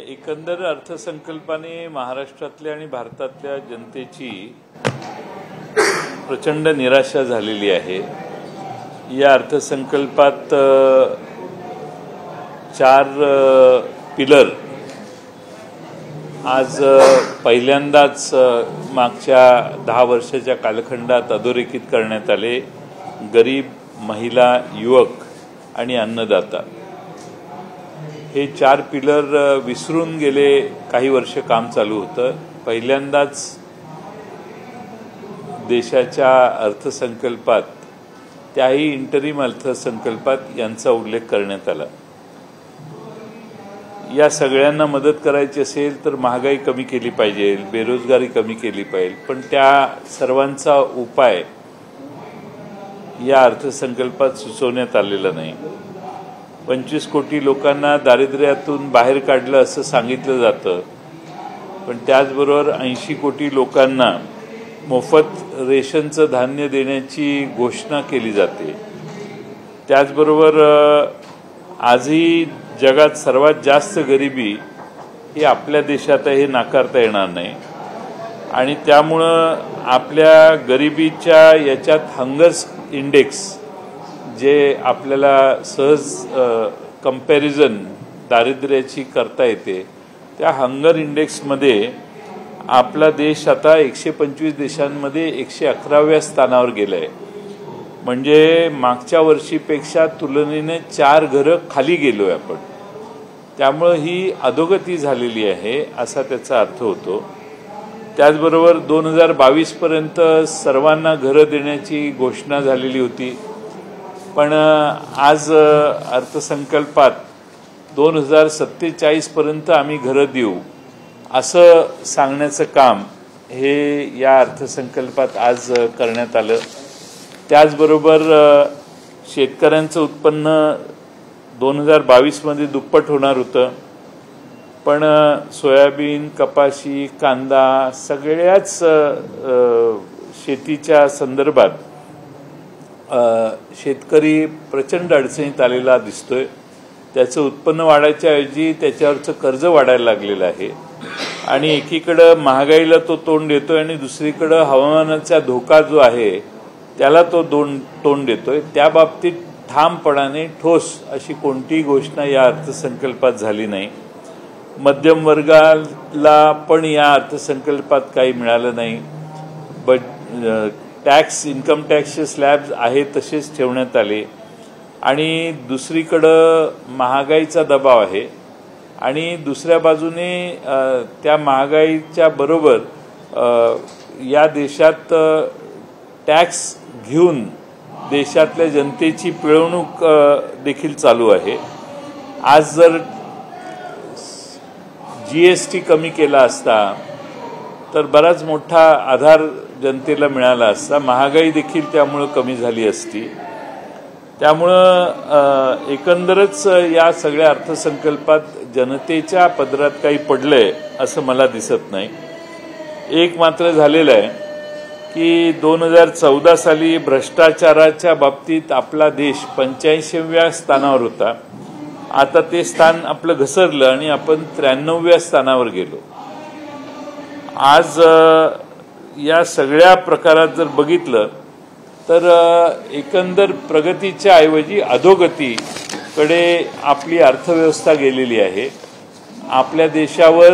एकंदर अर्थसंकल्पाने महाराष्ट्रातल्या आणि भारतातल्या जनतेची प्रचंड निराशा झालेली आहे। या अर्थसंकल्पात 4 पिलर आज पहिल्यांदाच मागच्या 10 वर्षाच्या कालखंडात अधोरेखित करण्यात आले। गरीब, महिला, युवक आणि अन्नदाता हे 4 पिलर विसरून गेले काही वर्ष काम चालू होतं। पहिल्यांदाच देशाच्या अर्थसंकल्पात, त्याही इंटरिम अर्थसंकल्पात यांचा उल्लेख करण्यात आला। या सगळ्यांना मदत करायची असेल तर महागाई कमी केली पाहिजे, बेरोजगारी कमी केली पाहिजे, पण त्या सर्वांचा उपाय या अर्थसंकल्पात सुचवण्यात आलेला नाही। 25 कोटी लोकांना दारिद्र्यातून बाहेर काढलं असं सांगितलं जातं, पण त्याचबरोबर 80 कोटी लोकांना मोफत रेशनचं धान्य देण्याची घोषणा केली जाते। त्याचबरोबर आजही जगात सर्वात जास्त गरिबी ही आपल्या देशात आहे, हे नाकारता येणार नाही। आणि त्यामुळं आपल्या गरिबीच्या याच्यात हंगर इंडेक्स जे आपल्याला सहज कंपॅरिझन दारिद्र्याची करता येते, त्या हंगर इंडेक्समध्ये आपला देश आता 125 देशांमध्ये 111व्या स्थानावर गेलाय। म्हणजे मागच्या वर्षीपेक्षा तुलनेने 4 घरं खाली गेलोय आपण। त्यामुळं ही अधोगती झालेली आहे असा त्याचा अर्थ होतो। त्याचबरोबर 2022 पर्यंत सर्वांना घरं देण्याची घोषणा झालेली होती, पण आज अर्थसंकल्पात 2047 पर्यंत आम्ही घरं देऊ असं सांगण्याचं काम हे या अर्थसंकल्पात आज करण्यात आलं। त्याचबरोबर शेतकऱ्यांचं उत्पन्न 2022 मध्ये दुप्पट होणार होतं, पण सोयाबीन, कपाशी, कांदा सगळ्याच शेतीच्या संदर्भात शेतकरी प्रचंड अडचणीत आलेला दिसतोय। त्याचं उत्पन्न वाढायच्या ऐवजी त्याच्यावरचं कर्ज वाढायला लागलेलं आहे। आणि एकीकडं महागाईला तो तोंड देतोय आणि दुसरीकडं हवामानाचा धोका जो आहे त्याला तो तोंड देतोय। त्या बाबतीत ठामपणाने ठोस अशी कोणतीही घोषणा या अर्थसंकल्पात झाली नाही। मध्यम वर्गाला पण या अर्थसंकल्पात काही मिळालं नाही। इन्कम टॅक्सचे स्लॅब्स आहे तसेच ठेवण्यात आले। आणि दुसरीकडं महागाईचा दबाव आहे आणि दुसऱ्या बाजूने त्या महागाईच्या बरोबर या देशात टॅक्स घेऊन देशातल्या जनतेची पिळवणूक देखील चालू आहे। आज जर GST कमी केला असता तर बराच मोठा आधार जनतेला मिळाला असता, महागाई देखील त्यामुळे कमी झाली असती। त्यामुळं एकंदरच या सगळ्या अर्थसंकल्पात जनतेच्या पदरात काही पडलंय असं मला दिसत नाही। एक मात्र झालेलं आहे की 2014 साली भ्रष्टाचाराच्या बाबतीत आपला देश 85व्या स्थानावर होता। आता ते स्थान आपलं घसरलं आणि आपण 93व्या स्थानावर गेलो। आज या सगळ्या प्रकारात जर बघितलं तर एकंदर प्रगतीच्या ऐवजी अधोगतीकडे आपली अर्थव्यवस्था गेलेली आहे। आपल्या देशावर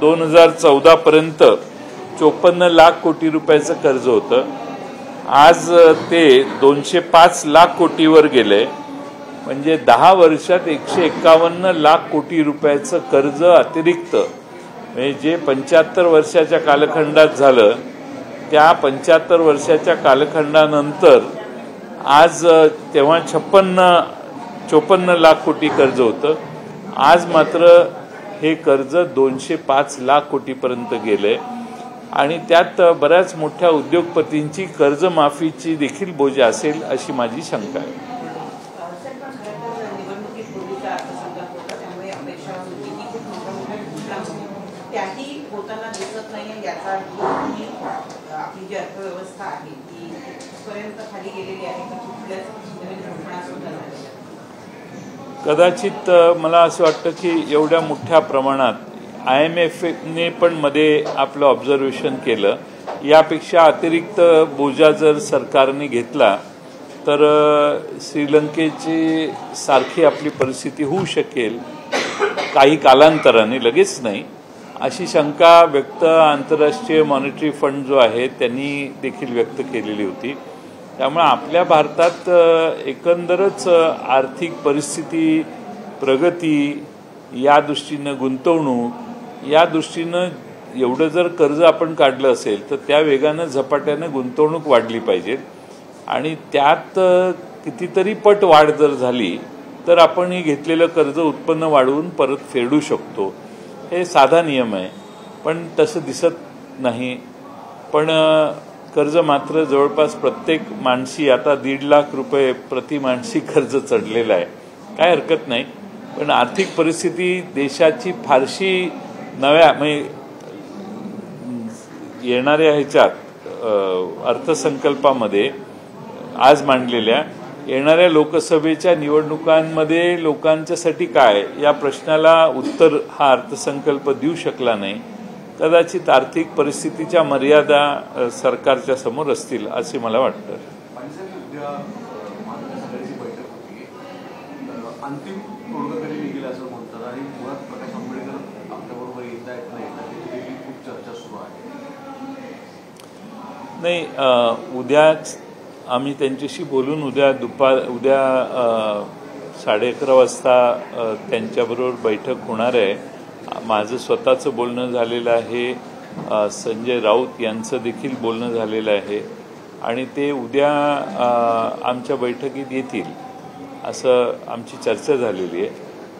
2014 पर्यंत 54 लाख कोटी रुपयाचं कर्ज होतं, आज ते 205 लाख कोटीवर गेले। म्हणजे 10 वर्षात 151 लाख कोटी रुपयाचं कर्ज अतिरिक्त, म्हणजे जे 75 वर्षाच्या कालखंडात झालं त्या 75 वर्षाच्या कालखंडानंतर आज तेव्हा 54 लाख कोटी कर्ज होतं, आज मात्र हे कर्ज 205 लाख कोटीपर्यंत गेले। आणि त्यात बऱ्याच मोठ्या उद्योगपतींची कर्जमाफीची देखील बोज असेल अशी माझी शंका आहे। आपली जी अर्थव्यवस्था आहे ती पर्यंत खाली गेलेली आहे, कदाचित मला असं वाटतं की एवढ्या मोठ्या प्रमाणात IMFने पण मध्ये आपलं ऑब्झर्वेशन केलं, यापेक्षा अतिरिक्त बोजा जर सरकारने घेतला तर श्रीलंकेची सारखी आपली परिस्थिती होऊ शकेल काही कालांतराने, लगेच नाही, अशी शंका आंतरराष्ट्रीय मॉनिटरी फंड जो आहे त्यांनी देखील व्यक्त केलेली होती. त्यामुळे आपल्या भारतात एकंदरच आर्थिक परिस्थिती, प्रगती या दृष्टीनं, गुंतवणूक या दृष्टीनं एवढं जर कर्ज आपण काढलं असेल तर त्या वेगानं झपाट्यानं गुंतवणूक वाढली पाहिजे आणि त्यात कितीतरी पट वाढ जर झाली तर आपण हे घेतलेलं कर्ज उत्पन्न वाढवून परत फेडू शकतो. हे साधा नियम आहे, पण तसं दिसत नाही. पण कर्ज मात्र जवळपास प्रत्येक माणसी आता 1.5 लाख रुपये प्रति माणसी कर्ज चढलेलं आहे. काय हरकत नाही, पण आर्थिक परिस्थिती देशाची फारशी नव्या म्हणजे येणाऱ्या ह्याच्यात अर्थसंकल्पामध्ये आज मांडलेल्या येणाऱ्या लोकसभेच्या निवडणुकांमध्ये लोकांच्यासाठी काय या प्रश्नाला उत्तर हा अर्थसंकल्प देऊ शकला नाही. कदाचित आर्थिक परिस्थितीच्या मर्यादा सरकारच्या समोर असतील असे मला वाटतं. अंतिम तोडगा कधी निघेल असं म्हणतात आणि मुळात प्रकाश आंबेडकर आपल्याबरोबर येत आहेत नाही त्याची खूप चर्चा सुरू आहे. नाही, उद्याच आम्ही त्यांच्याशी बोलून उद्या 11:30 वाजता त्यांच्याबरोबर बैठक होणार आहे. माझं स्वतःचं बोलणं झालेलं आहे, संजय राऊत यांचं देखील बोलणं झालेलं आहे आणि ते उद्या आमच्या बैठकीत येतील असं आमची चर्चा झालेली आहे.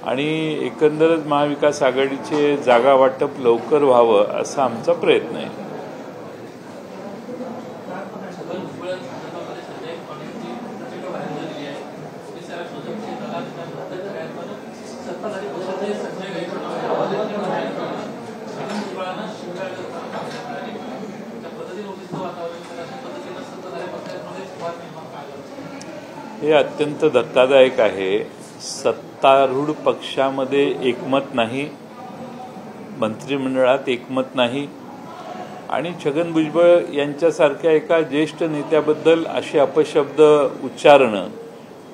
आणि एकंदरच महाविकास आघाडीचे जागा वाटप लवकर व्हावं असा आमचा प्रयत्न आहे. हे अत्यंत धक्कादायक आहे. सत्तारूढ पक्षामध्ये एकमत नाही, मंत्रिमंडळात एकमत नाही आणि छगन भुजबळ यांच्यासारख्या एका ज्येष्ठ नेत्याबद्दल असे अपशब्द उच्चारणं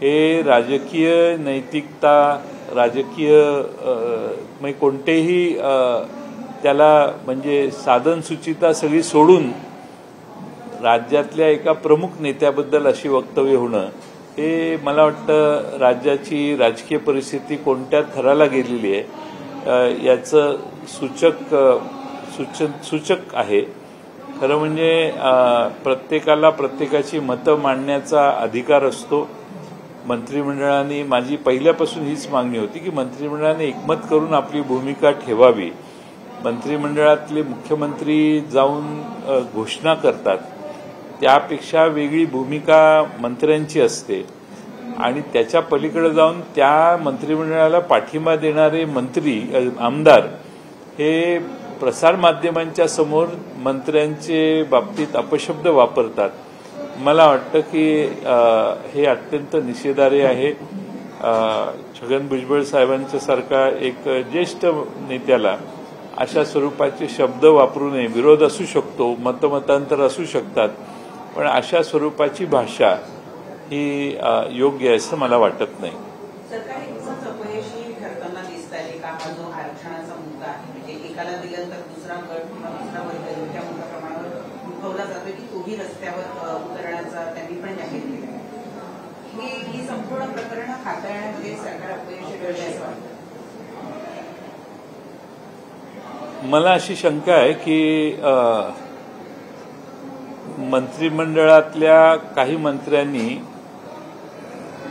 हे राजकीय नैतिकता, राजकीय म्हणजे कोणतेही त्याला म्हणजे साधनसुचिता सगळी सोडून राज्यातल्या एका प्रमुख नेत्याबद्दल अशी वक्तव्य होणं हे मला वाटतं राज्याची राजकीय परिस्थिती कोणत्या थराला गेलेली आहे याचं सूचक आहे. खरं म्हणजे प्रत्येकाला प्रत्येकाची मतं मांडण्याचा अधिकार असतो. मंत्रिमंडळाने, माझी पहिल्यापासून हीच मागणी होती की मंत्रिमंडळाने एकमत करून आपली भूमिका ठेवावी. मंत्रिमंडळातले मुख्यमंत्री जाऊन घोषणा करतात, त्यापेक्षा वेगळी भूमिका मंत्र्यांची असते आणि त्याच्या पलीकडे जाऊन त्या मंत्रिमंडळाला पाठिंबा देणारे मंत्री, आमदार हे प्रसारमाध्यमांच्या समोर मंत्र्यांचे बाबतीत अपशब्द वापरतात. मला वाटतं की हे अत्यंत निषेधार्ह आहे. छगन भुजबळ साहेबांच्या सारखा एक ज्येष्ठ नेत्याला अशा स्वरूपाचे शब्द वापरू नये. विरोध असू शकतो, मतमतांतर असू शकतात, पण अशा स्वरूपाची भाषा ही योग्य आहे असं मला वाटत नाही. सरकार एकच अपयशी ठरताना दिसत आहे का हा जो आरक्षणाचा मुद्दा आहे, म्हणजे एकाला दिलं तर दुसरा गट किंवा दुसरा वर्ग इतक्या मोठ्या प्रमाणावर दुखवला जातो की तोही रस्त्यावर उतरण्याचा त्यांनी पण जाहीर केलं आहे. ही संपूर्ण प्रकरणं हाताळण्यामध्ये सरकार अपयशी ठरले असं वाटतं. मला अशी शंका आहे की मंत्रिमंडळातल्या काही मंत्र्यांनी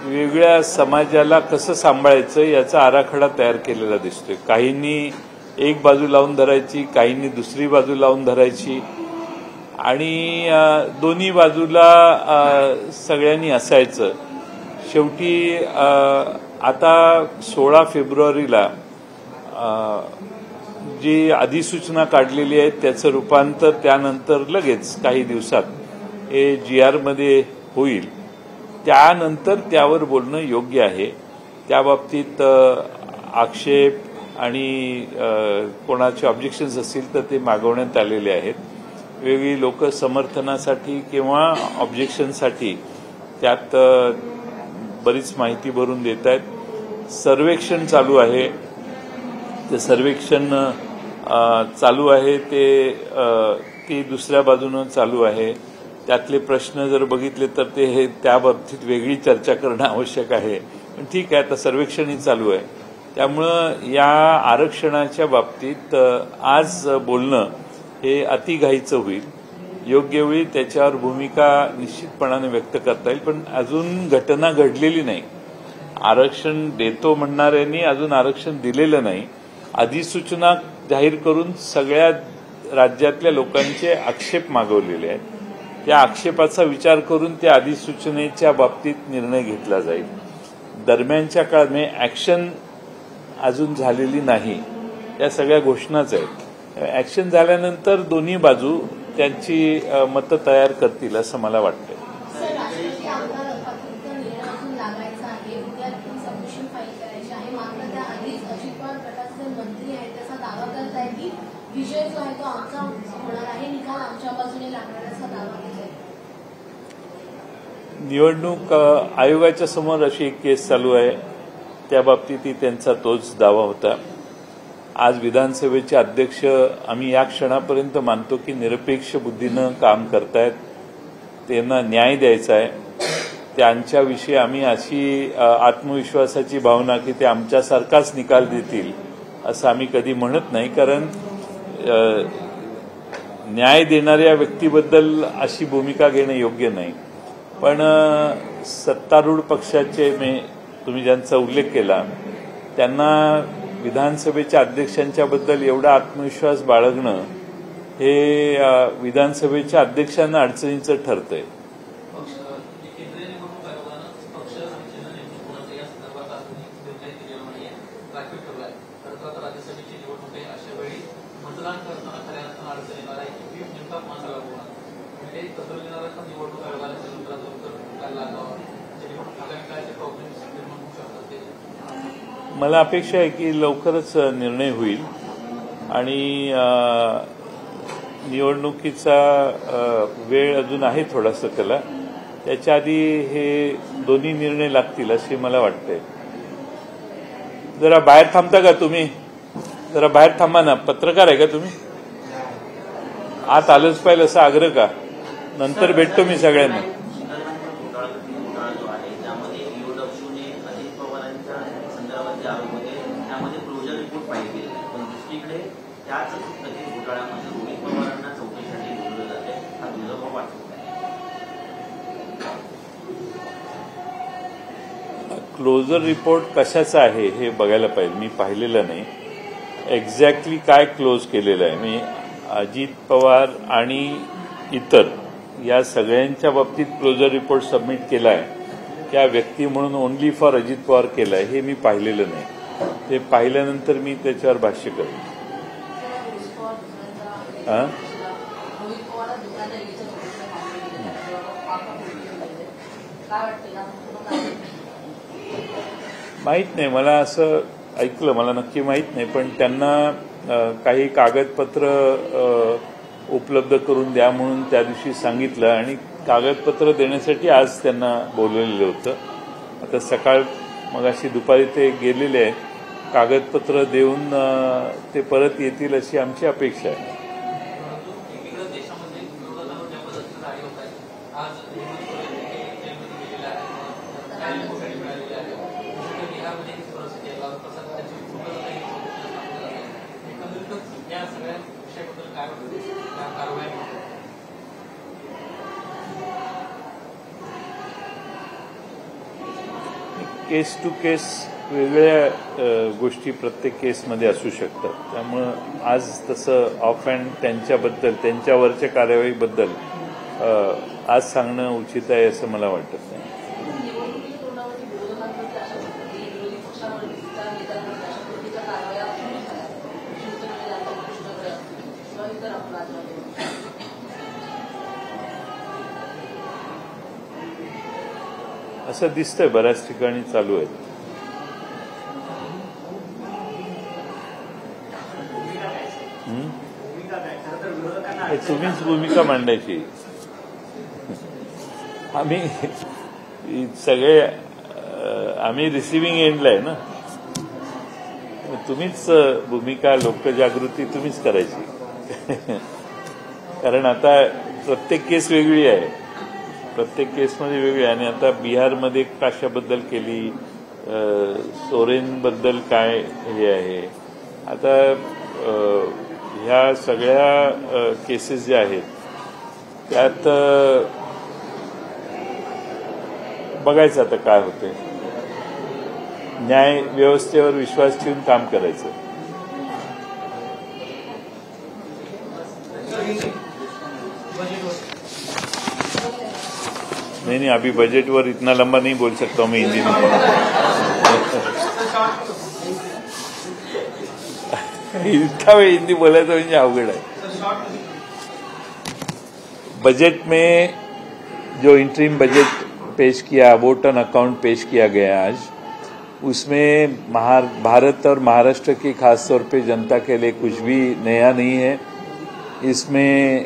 वेगळ्या समाजाला कसं सांभाळायचं याचा आराखडा तयार केलेला दिसतोय. काहींनी एक बाजू लावून धरायची, काहींनी दुसरी बाजू लावून धरायची आणि दोन्ही बाजूला सगळ्यांनी असायचं. शेवटी आता 16 फेब्रुवारीला जी अधिसूचना काढलेली आहे त्याचं रूपांतर त्यानंतर लगेच काही दिवसात GR मध्ये होईल. त्यानंतर त्यावर बोलणं योग्य आहे. त्या बाबतीत आक्षेप आणि कोणाचे ऑब्जेक्शन्स असतील तर ते मागवण्यात आलेले आहेत. वेगवेगळी लोक समर्थनासाठी किंवा ऑब्जेक्शनसाठी त्यात बरीच माहिती भरून देत आहेत. सर्वेक्षण चालू आहे. ते सर्वेक्षण चालू आहे ते दुसऱ्या बाजूनं चालू आहे. त्यातले प्रश्न जर बघितले तर ते त्या बाबतीत वेगळी चर्चा करणं आवश्यक आहे. पण ठीक आहे, आता सर्वेक्षणही चालू आहे. त्यामुळं या आरक्षणाच्या बाबतीत आज बोलणं हे अतिघाईचं होईल. योग्य वेळी त्याच्यावर भूमिका निश्चितपणाने व्यक्त करता येईल. पण अजून घटना घडलेली नाही. आरक्षण देतो म्हणणाऱ्यांनी अजून आरक्षण दिलेलं नाही. अधिसूचना जाहीर करून सगळ्या राज्यातल्या लोकांचे आक्षेप मागवलेले आहेत. त्या आक्षेपाचा विचार करून त्या अधिसूचनेच्या बाबतीत निर्णय घेतला जाईल. दरम्यानच्या काळात म्हणजे ऍक्शन अजून झालेली नाही. त्या सगळ्या घोषणाच आहेत. ऍक्शन झाल्यानंतर दोन्ही बाजू त्यांची मतं तयार करतील असं मला वाटतं. विजय जो आहे तो आमचा होणार आहे, निकाल आमच्या बाजूने लागणार असा दावा केला. निवडणूक आयोगाच्या समोर अशी एक केस चालू आहे. त्या बाबतीतही त्यांचा तोच दावा होता. आज विधानसभेचे अध्यक्ष आम्ही या क्षणापर्यंत मानतो की निरपेक्ष बुद्धीनं काम करतायत. त्यांना न्याय द्यायचा आहे. त्यांच्याविषयी आम्ही अशी आत्मविश्वासाची भावना की ते आमच्यासारखाच निकाल देतील असं आम्ही कधी म्हणत नाही. कारण न्याय देणाऱ्या व्यक्तीबद्दल अशी भूमिका घेणं योग्य नाही. पण सत्तारूढ पक्षाचे तुम्ही ज्यांचा उल्लेख केला त्यांना विधानसभेच्या अध्यक्षांच्याबद्दल एवढा आत्मविश्वास बाळगणं हे विधानसभेच्या अध्यक्षांना अडचणीचं ठरतंय. मला अपेक्षा आहे की लवकरच निर्णय होईल आणि निवडणुकीचा वेळ अजून आहे थोडासा त्याला. त्याच्या आधी हे दोन्ही निर्णय लागतील असे मला वाटतंय. जरा बाहेर थांबता का तुम्ही? जरा बाहेर थांबा ना. पत्रकार आहे का तुम्ही? आत आलंच पाहिजे असा आग्रह का? नंतर भेटतो मी सगळ्यांना. क्लोजर रिपोर्ट कशाचा आहे हे बघायला पाहिजे. मी पाहिलेलं नाही एक्झॅक्टली काय क्लोज केलेलं आहे. मी अजित पवार आणि इतर या सगळ्यांच्या बाबतीत क्लोजर रिपोर्ट सबमिट केला आहे. त्या व्यक्ती म्हणून ओनली फॉर अजित पवार केलं आहे हे मी पाहिलेलं नाही. ते पाहिल्यानंतर मी त्याच्यावर भाष्य करेन. माहित नाही मला. असं ऐकलं, मला नक्की माहित नाही. पण त्यांना काही कागदपत्र उपलब्ध करून द्या म्हणून त्या दिवशी सांगितलं आणि कागदपत्र देण्यासाठी आज त्यांना बोलवलेलं होतं. आता सकाळ मगाशी दुपारी ते गेलेले आहेत. कागदपत्र देऊन ते परत येतील अशी आमची अपेक्षा आहे. केस टू केस वेगळ्या गोष्टी प्रत्येक केसमध्ये असू शकतात. त्यामुळं आज तसं ऑफ हँड त्यांच्याबद्दल त्यांच्यावरच्या कार्यवाहीबद्दल आज सांगणं उचित आहे असं मला वाटत नाही. असं दिसतंय बऱ्याच ठिकाणी चालू आहे. तुम्हीच भूमिका मांडायची. आम्ही रिसिव्हिंग एंडला आहे ना. तुम्हीच भूमिका लोकजागृती तुम्हीच करायची. कारण आता प्रत्येक केस वेगळी आहे, प्रत्येक केसमध्ये वेगळी आहे. आणि आता बिहारमध्ये एक कशाबद्दल केली, सोरेनबद्दल काय हे आहे. आता ह्या सगळ्या केसेस ज्या आहेत त्यात बघायचं आता काय होते. न्याय व्यवस्थेवर विश्वास ठेवून काम करायचं. नहीं अभी बजट इतना लंबा नहीं बोल सकता हूं मैं हिंदी में. इतना वेळ हिंदी बोलायचं म्हणजे अवघड आहे. बजट में जो इंटरिम बजट पेश किया, वोट ऑन अकाउंट पेश किया गया आज, उसमें भारत और महाराष्ट्र की खासतौर पे जनता के लिए कुछ भी नया नहीं है. इसमें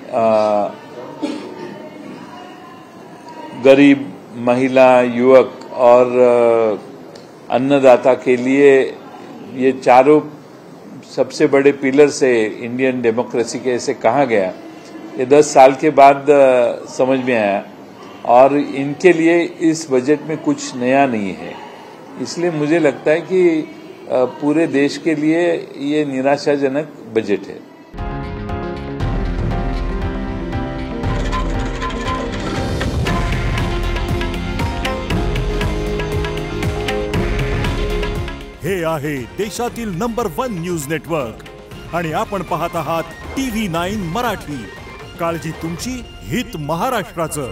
गरीब, महिला, युवक और अन्नदाता के लिए ये चारों सबसे बड़े पिलर्स है इंडियन डेमोक्रेसी के, ऐसे कहा गया. ये 10 साल के बाद समझ में आया और इनके लिए इस बजट में कुछ नया नहीं है. इसलिए मुझे लगता है कि पूरे देश के लिए ये निराशाजनक बजट है. हे आहे देशातील नंबर 1 न्यूज नेटवर्क आणि आपण पाहत आहात TV9 मराठी. काळजी तुमची, हित महाराष्ट्राचं.